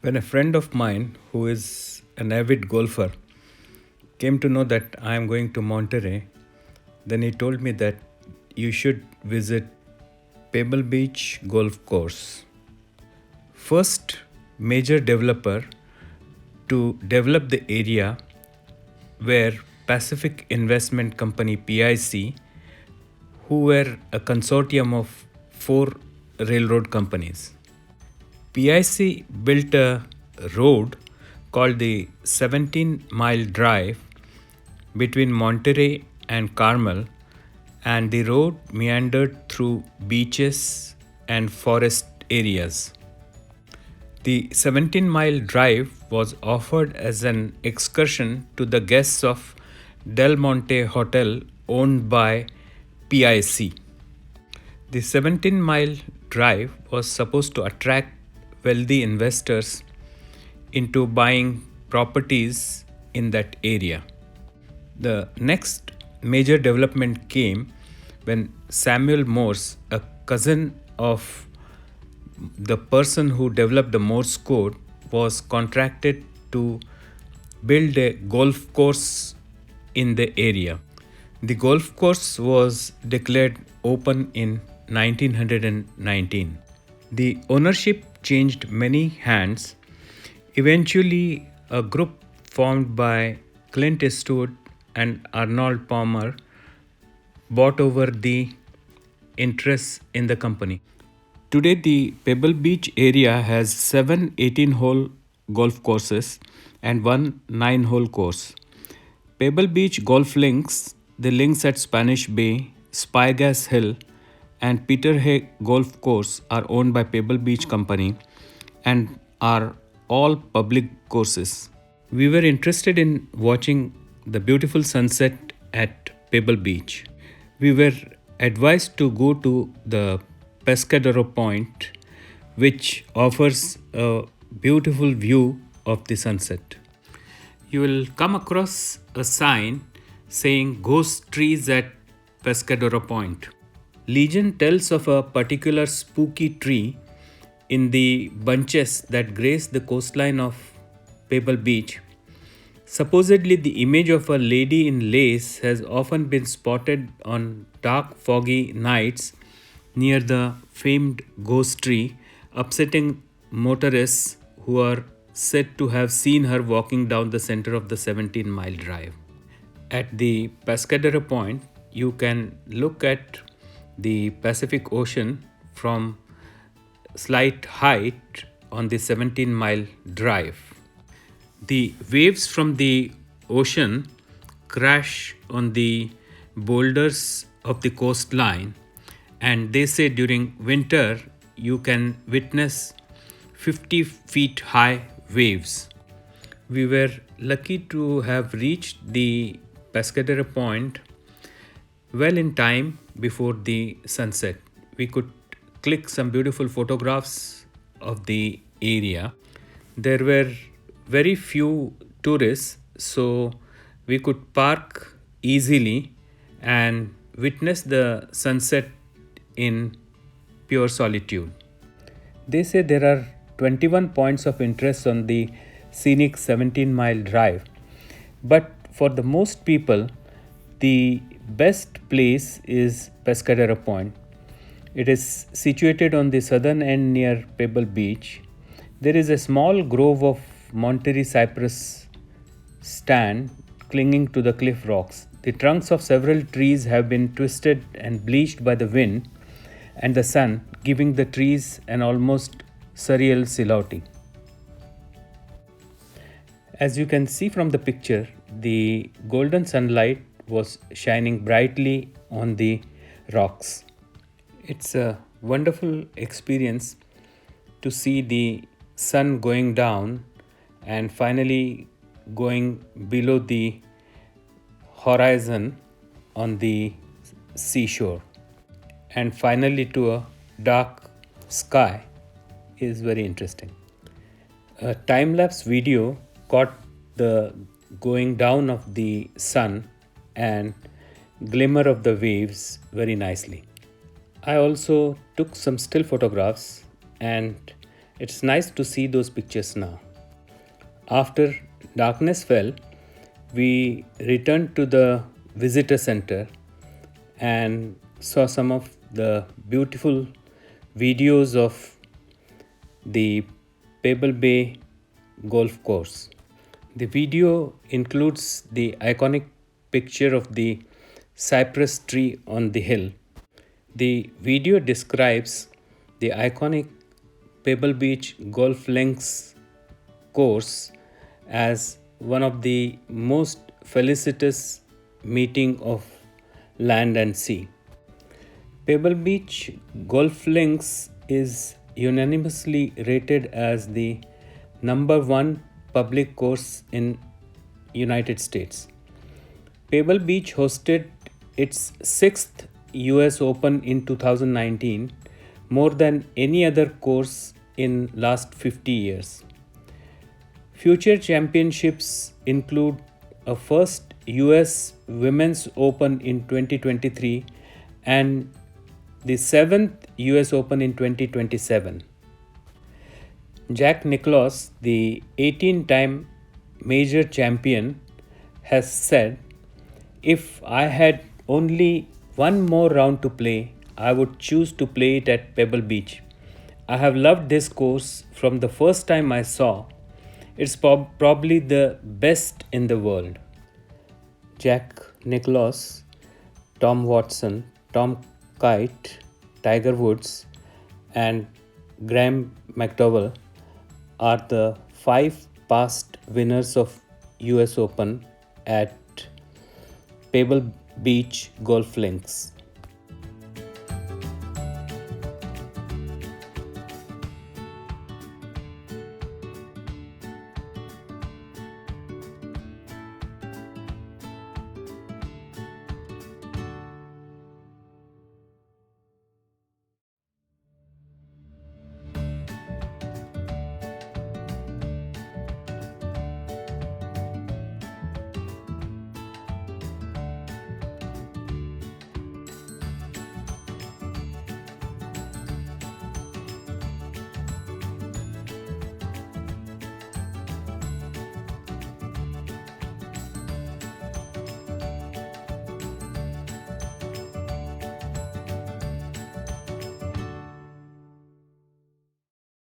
When a friend of mine, who is an avid golfer, came to know that I am going to Monterey, then he told me that you should visit Pebble Beach Golf Course. First major developer to develop the area where Pacific Investment Company PIC, who were a consortium of four railroad companies. PIC built a road called the 17-mile drive between Monterey and Carmel, and the road meandered through beaches and forest areas. The 17-mile drive was offered as an excursion to the guests of Del Monte Hotel owned by PIC. The 17-mile drive was supposed to attract wealthy investors into buying properties in that area. The next major development came when Samuel Morse, a cousin of the person who developed the Morse code, was contracted to build a golf course in the area. The golf course was declared open in 1919. The ownership changed many hands. Eventually, a group formed by Clint Eastwood and Arnold Palmer bought over the interests in the company. Today, the Pebble Beach area has 7 18-hole golf courses and one 9-hole course. Pebble Beach Golf Links, the links at Spanish Bay, Spygas Hill, and Peter Hay Golf Course are owned by Pebble Beach Company and are all public courses. We were interested in watching the beautiful sunset at Pebble Beach. We were advised to go to the Pescadero Point, which offers a beautiful view of the sunset. You will come across a sign saying Ghost Trees at Pescadero Point. Legend tells of a particular spooky tree in the bunches that grace the coastline of Pebble Beach. Supposedly, the image of a lady in lace has often been spotted on dark, foggy nights near the famed ghost tree, upsetting motorists who are said to have seen her walking down the center of the 17-mile drive. At the Pascatera Point, you can look at the Pacific Ocean from slight height on the 17-mile drive. The waves from the ocean crash on the boulders of the coastline, and they say during winter you can witness 50 feet high waves. We were lucky to have reached the Pascatera Point well in time before the sunset. We could click some beautiful photographs of the area. There were very few tourists, so we could park easily and witness the sunset in pure solitude. They say there are 21 points of interest on the scenic 17-mile drive, but for the most people, the best place is Pescadero Point. It is situated on the southern end near Pebble Beach. There is a small grove of Monterey cypress stand clinging to the cliff rocks. The trunks of several trees have been twisted and bleached by the wind and the sun, giving the trees an almost surreal silhouette. As you can see from the picture, the golden sunlight was shining brightly on the rocks. It's a wonderful experience to see the sun going down and finally going below the horizon on the seashore, and finally to a dark sky is very interesting. A time-lapse video caught the going down of the sun and glimmer of the waves very nicely. I also took some still photographs and It's nice to see those pictures now. After darkness fell, we returned to the visitor center and saw some of the beautiful videos of the Pebble Bay golf course. The video includes the iconic picture of the cypress tree on the hill. The video describes the iconic Pebble Beach Golf Links course as one of the most felicitous meeting of land and sea. Pebble Beach Golf Links is unanimously rated as the number one public course in United States. Pebble Beach hosted its 6th US Open in 2019, more than any other course in last 50 years. Future championships include a first US Women's Open in 2023 and the 7th US Open in 2027. Jack Nicklaus, the 18-time major champion, has said, "If I had only one more round to play, I would choose to play it at Pebble Beach. I have loved this course from the first time I saw. It's probably the best in the world." Jack Nicklaus, Tom Watson, Tom Kite, Tiger Woods, and Graham McDowell are the 5 past winners of US Open at Pebble Beach Golf Links.